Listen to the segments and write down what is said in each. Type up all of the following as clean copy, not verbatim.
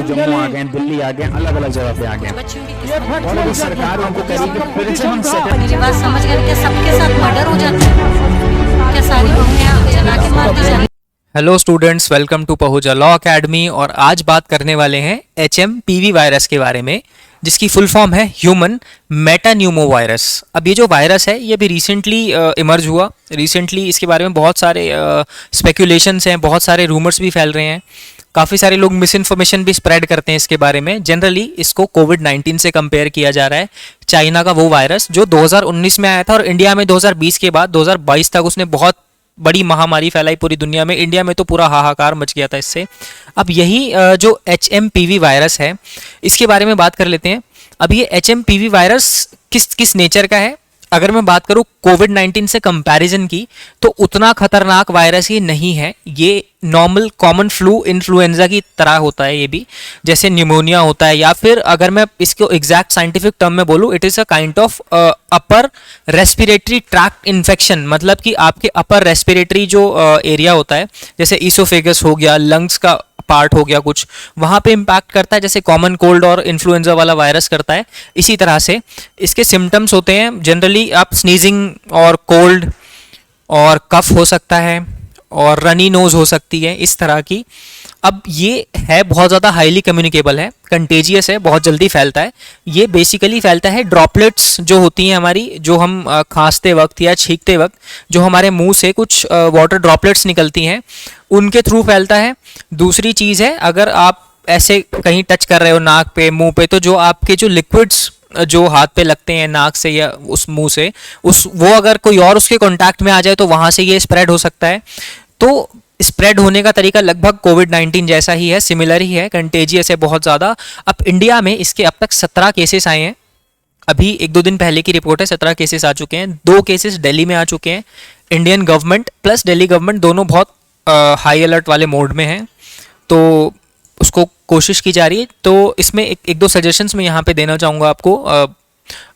जम्मू आ गए, दिल्ली आ गए, अलग अलग जगह पे आ गए और अभी सरकार उनको कह रही है कि फिर से हम मेरी बात समझ गए? क्या सबके साथ मर्डर हो जाता है? क्या सारी बहुएं जला के मार दी जाती? Hello students, welcome to Pahuja law academy. और आज बात करने वाले हैं HMPV वायरस के बारे में, जिसकी फुल फॉर्म है ह्यूमन मेटान्यूमो वायरस। अब ये जो वायरस है ये भी रिसेंटली इमर्ज हुआ। रिसेंटली इसके बारे में बहुत सारे स्पेकुलेशंस हैं, बहुत सारे रूमर्स भी फैल रहे हैं। काफ़ी सारे लोग मिस इन्फॉर्मेशन भी स्प्रेड करते हैं इसके बारे में। जनरली इसको कोविड-19 से कंपेयर किया जा रहा है। चाइना का वो वायरस जो 2019 में आया था और इंडिया में 2020 के बाद 2022 तक उसने बहुत बड़ी महामारी फैलाई पूरी दुनिया में। इंडिया में तो पूरा हाहाकार मच गया था इससे। अब यही जो HMPV वायरस है इसके बारे में बात कर लेते हैं। अब ये HMPV वायरस किस नेचर का है? अगर मैं बात करूँ कोविड-19 से कंपैरिजन की, तो उतना खतरनाक वायरस ये नहीं है। ये नॉर्मल कॉमन फ्लू इन्फ्लुएंजा की तरह होता है ये भी, जैसे न्यूमोनिया होता है, या फिर अगर मैं इसको एग्जैक्ट साइंटिफिक टर्म में बोलूँ, it is a kind of upper respiratory tract infection. मतलब कि आपके अपर रेस्पिरेटरी जो एरिया होता है, जैसे ईसोफेगस हो गया, लंग्स का पार्ट हो गया, कुछ वहाँ पे इम्पैक्ट करता है, जैसे कॉमन कोल्ड और इन्फ्लुएंजा वाला वायरस करता है। इसी तरह से इसके सिम्टम्स होते हैं। जनरली आप स्नीजिंग और कोल्ड और कफ हो सकता है और रनी नोज हो सकती है, इस तरह की। अब ये है बहुत ज़्यादा हाईली कम्युनिकेबल है, कंटेजियस है, बहुत जल्दी फैलता है। ये बेसिकली फैलता है ड्रॉपलेट्स जो होती हैं हमारी, जो हम खांसते वक्त या छींकते वक्त जो हमारे मुंह से कुछ वाटर ड्रॉपलेट्स निकलती हैं, उनके थ्रू फैलता है। दूसरी चीज़ है, अगर आप ऐसे कहीं टच कर रहे हो नाक पे, मुंह पे, तो जो आपके जो लिक्विड्स जो हाथ पे लगते हैं नाक से या उस मुंह से, वो अगर कोई और उसके कांटेक्ट में आ जाए तो वहाँ से ये स्प्रेड हो सकता है। तो स्प्रेड होने का तरीका लगभग कोविड-19 जैसा ही है, सिमिलर ही है, कंटेजियस है बहुत ज़्यादा। अब इंडिया में इसके अब तक 17 केसेस आए हैं। अभी 1-2 दिन पहले की रिपोर्ट है, 17 केसेस आ चुके हैं। 2 केसेस दिल्ली में आ चुके हैं। Indian government plus Delhi government दोनों बहुत हाई अलर्ट वाले मोड में हैं, तो उसको कोशिश की जा रही है। तो इसमें एक दो सजेशंस मैं यहाँ पे देना चाहूँगा आपको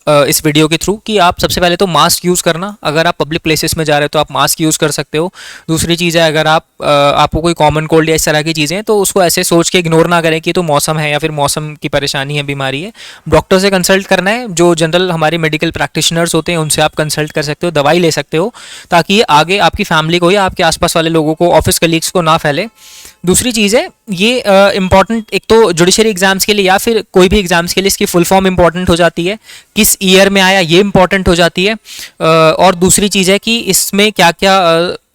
इस वीडियो के थ्रू, कि आप सबसे पहले तो मास्क यूज़ करना। अगर आप पब्लिक प्लेसेस में जा रहे हो तो आप मास्क यूज़ कर सकते हो। दूसरी चीज़ है, अगर आपको कोई कॉमन कोल्ड या इस तरह की चीज़ें हैं तो उसको ऐसे सोच के इग्नोर ना करें कि तो मौसम है या फिर मौसम की परेशानी है, बीमारी है। डॉक्टर से कंसल्ट करना है, जो जनरल हमारे मेडिकल प्रैक्टिशनर्स होते हैं उनसे आप कंसल्ट कर सकते हो, दवाई ले सकते हो, ताकि ये आगे आपकी फैमिली को या आपके आसपास वाले लोगों को, ऑफिस कलीग्स को ना फैले। दूसरी चीज़ है, ये इंपॉर्टेंट, एक तो जुडिशरी एग्जाम्स के लिए या फिर कोई भी एग्जाम्स के लिए इसकी फुल फॉर्म इंपॉर्टेंट हो जाती है, किस ईयर में आया ये इंपॉर्टेंट हो जाती है। और दूसरी चीज़ है कि इसमें क्या क्या,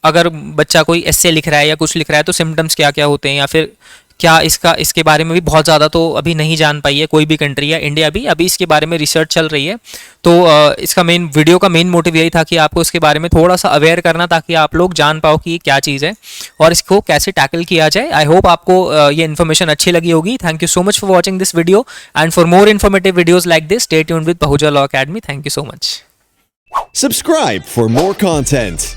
अगर बच्चा कोई एस्से लिख रहा है या कुछ लिख रहा है तो सिम्टम्स क्या क्या होते हैं, या फिर क्या इसके बारे में भी बहुत ज़्यादा तो अभी नहीं जान पाई है कोई भी कंट्री या इंडिया भी। अभी इसके बारे में रिसर्च चल रही है। तो इसका वीडियो का मेन मोटिव यही था कि आपको इसके बारे में थोड़ा सा अवेयर करना, ताकि आप लोग जान पाओ कि ये क्या चीज़ है और इसको कैसे टैकल किया जाए। आई होप आपको ये इन्फॉर्मेशन अच्छी लगी होगी। Thank you so much for watching this video, and for more informative videos like this, stay tuned with Pahuja law academy. Thank you so much. Subscribe for more content.